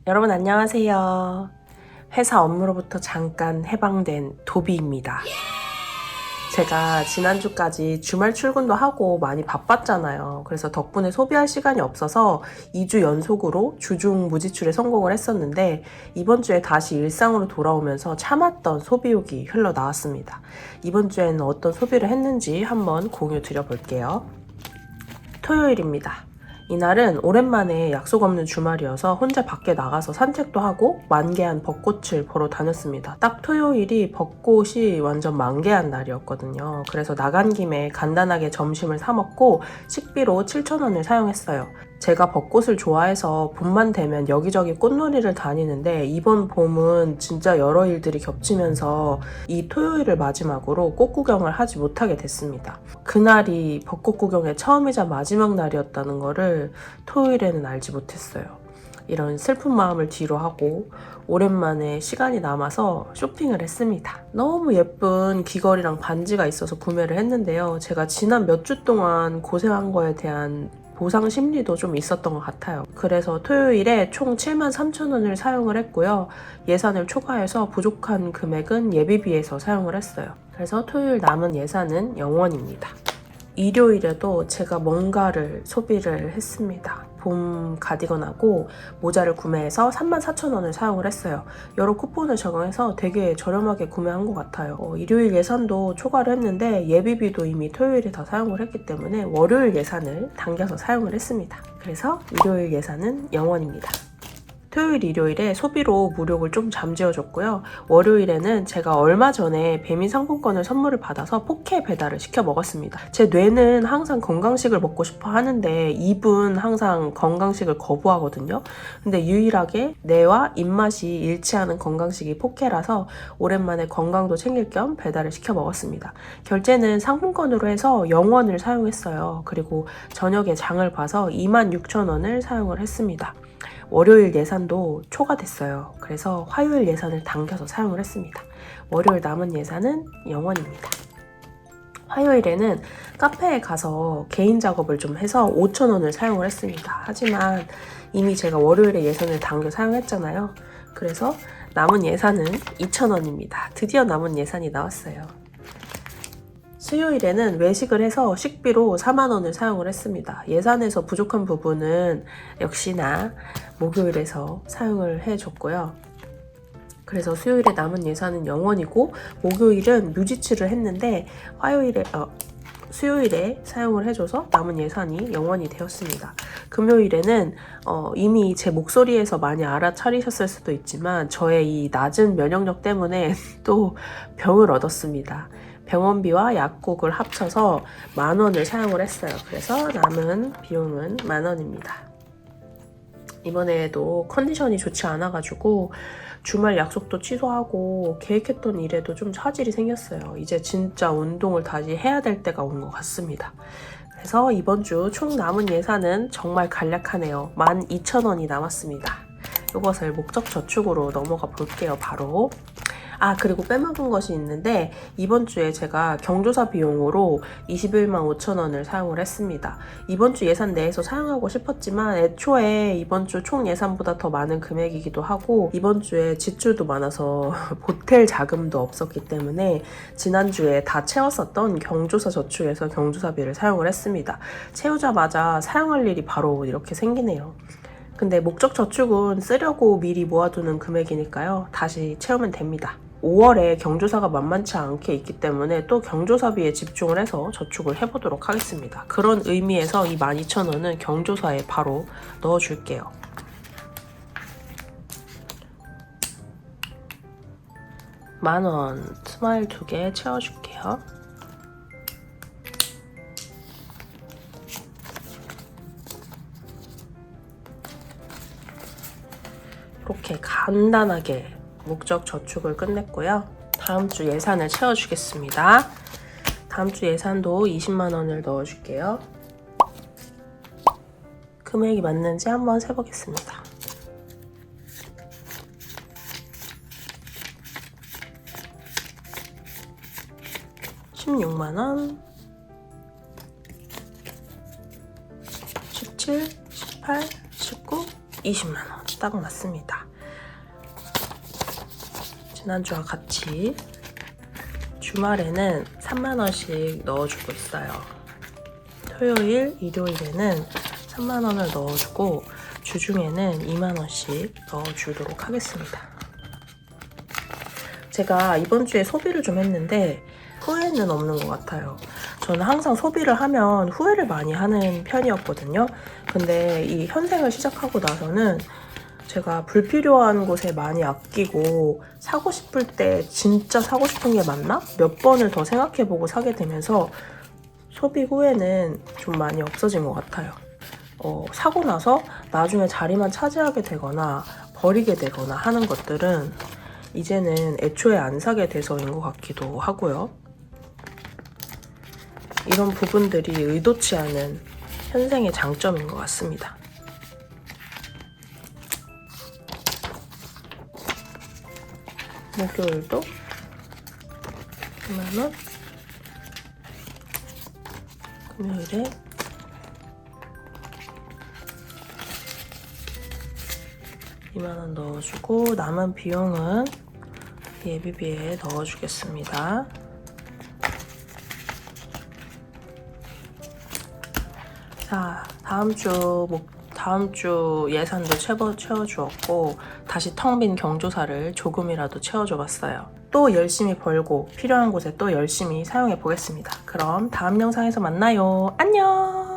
여러분 안녕하세요. 회사 업무로부터 잠깐 해방된 도비입니다. 제가 지난주까지 주말 출근도 하고 많이 바빴잖아요. 그래서 덕분에 소비할 시간이 없어서 2주 연속으로 주중 무지출에 성공을 했었는데 이번 주에 다시 일상으로 돌아오면서 참았던 소비욕이 흘러나왔습니다. 이번 주에는 어떤 소비를 했는지 한번 공유 드려볼게요. 토요일입니다. 이날은 오랜만에 약속 없는 주말이어서 혼자 밖에 나가서 산책도 하고 만개한 벚꽃을 보러 다녔습니다. 딱 토요일이 벚꽃이 완전 만개한 날이었거든요. 그래서 나간 김에 간단하게 점심을 사 먹고 식비로 7,000원을 사용했어요. 제가 벚꽃을 좋아해서 봄만 되면 여기저기 꽃놀이를 다니는데 이번 봄은 진짜 여러 일들이 겹치면서 이 토요일을 마지막으로 꽃 구경을 하지 못하게 됐습니다. 그날이 벚꽃 구경의 처음이자 마지막 날이었다는 거를 토요일에는 알지 못했어요. 이런 슬픈 마음을 뒤로 하고 오랜만에 시간이 남아서 쇼핑을 했습니다. 너무 예쁜 귀걸이랑 반지가 있어서 구매를 했는데요. 제가 지난 몇 주 동안 고생한 거에 대한 보상 심리도 좀 있었던 것 같아요. 그래서 토요일에 총 73,000원을 사용을 했고요. 예산을 초과해서 부족한 금액은 예비비에서 사용을 했어요. 그래서 토요일 남은 예산은 0원입니다. 일요일에도 제가 뭔가를 소비를 했습니다. 봄 가디건하고 모자를 구매해서 34,000원을 사용을 했어요. 여러 쿠폰을 적용해서 되게 저렴하게 구매한 것 같아요. 일요일 예산도 초과를 했는데 예비비도 이미 토요일에 다 사용을 했기 때문에 월요일 예산을 당겨서 사용을 했습니다. 그래서 일요일 예산은 0원입니다. 토요일, 일요일에 소비로 무력을 좀 잠재워줬고요. 월요일에는 제가 얼마 전에 배민 상품권을 선물을 받아서 포케 배달을 시켜 먹었습니다. 제 뇌는 항상 건강식을 먹고 싶어 하는데 입은 항상 건강식을 거부하거든요. 근데 유일하게 뇌와 입맛이 일치하는 건강식이 포케라서 오랜만에 건강도 챙길 겸 배달을 시켜 먹었습니다. 결제는 상품권으로 해서 0원을 사용했어요. 그리고 저녁에 장을 봐서 26,000원을 사용을 했습니다. 월요일 예산도 초과됐어요. 그래서 화요일 예산을 당겨서 사용을 했습니다. 월요일 남은 예산은 0원입니다. 화요일에는 카페에 가서 개인 작업을 좀 해서 5,000원을 사용을 했습니다. 하지만 이미 제가 월요일에 예산을 당겨 사용했잖아요. 그래서 남은 예산은 2,000원입니다. 드디어 남은 예산이 나왔어요. 수요일에는 외식을 해서 식비로 4만원을 사용을 했습니다. 예산에서 부족한 부분은 역시나 목요일에서 사용을 해줬고요. 그래서 수요일에 남은 예산은 0원이고 목요일은 뮤지치를 했는데 수요일에 사용을 해줘서 남은 예산이 0원이 되었습니다. 금요일에는 이미 제 목소리에서 많이 알아차리셨을 수도 있지만 저의 이 낮은 면역력 때문에 또 병을 얻었습니다. 병원비와 약국을 합쳐서 10,000원을 사용을 했어요. 그래서 남은 비용은 10,000원입니다. 이번에도 컨디션이 좋지 않아가지고 주말 약속도 취소하고 계획했던 일에도 좀 차질이 생겼어요. 이제 진짜 운동을 다시 해야 될 때가 온 것 같습니다. 그래서 이번 주 총 남은 예산은 정말 간략하네요. 12,000원이 남았습니다. 이것을 목적 저축으로 넘어가 볼게요. 바로. 그리고 빼먹은 것이 있는데 이번 주에 제가 경조사 비용으로 21만 5천원을 사용을 했습니다. 이번 주 예산 내에서 사용하고 싶었지만 애초에 이번 주 총 예산보다 더 많은 금액이기도 하고 이번 주에 지출도 많아서 보탤 자금도 없었기 때문에 지난주에 다 채웠었던 경조사 저축에서 경조사비를 사용을 했습니다. 채우자마자 사용할 일이 바로 이렇게 생기네요. 근데 목적 저축은 쓰려고 미리 모아두는 금액이니까요. 다시 채우면 됩니다. 5월에 경조사가 만만치 않게 있기 때문에 또 경조사비에 집중을 해서 저축을 해보도록 하겠습니다. 그런 의미에서 이 12,000원은 경조사에 바로 넣어줄게요. 만원 스마일 2개 채워줄게요. 이렇게 간단하게 목적 저축을 끝냈고요. 다음 주 예산을 채워주겠습니다. 다음 주 예산도 20만원을 넣어줄게요. 금액이 맞는지 한번 세보겠습니다. 16만원, 17, 18, 19, 20만원. 딱 맞습니다. 지난주와 같이 주말에는 3만원씩 넣어주고 있어요. 토요일, 일요일에는 3만원을 넣어주고 주중에는 2만원씩 넣어주도록 하겠습니다. 제가 이번 주에 소비를 좀 했는데 후회는 없는 것 같아요. 저는 항상 소비를 하면 후회를 많이 하는 편이었거든요. 근데 이 현생을 시작하고 나서는 제가 불필요한 곳에 많이 아끼고 사고 싶을 때 진짜 사고 싶은 게 맞나? 몇 번을 더 생각해보고 사게 되면서 소비 후회는 좀 많이 없어진 것 같아요. 사고 나서 나중에 자리만 차지하게 되거나 버리게 되거나 하는 것들은 이제는 애초에 안 사게 돼서인 것 같기도 하고요. 이런 부분들이 의도치 않은 현생의 장점인 것 같습니다. 목요일도 2만원, 금요일에 2만원 넣어주고 남은 비용은 예비비에 넣어주겠습니다. 자, 다음 주 예산도 채워주었고 다시 텅 빈 경조사를 조금이라도 채워줘봤어요. 또 열심히 벌고 필요한 곳에 또 열심히 사용해 보겠습니다. 그럼 다음 영상에서 만나요. 안녕!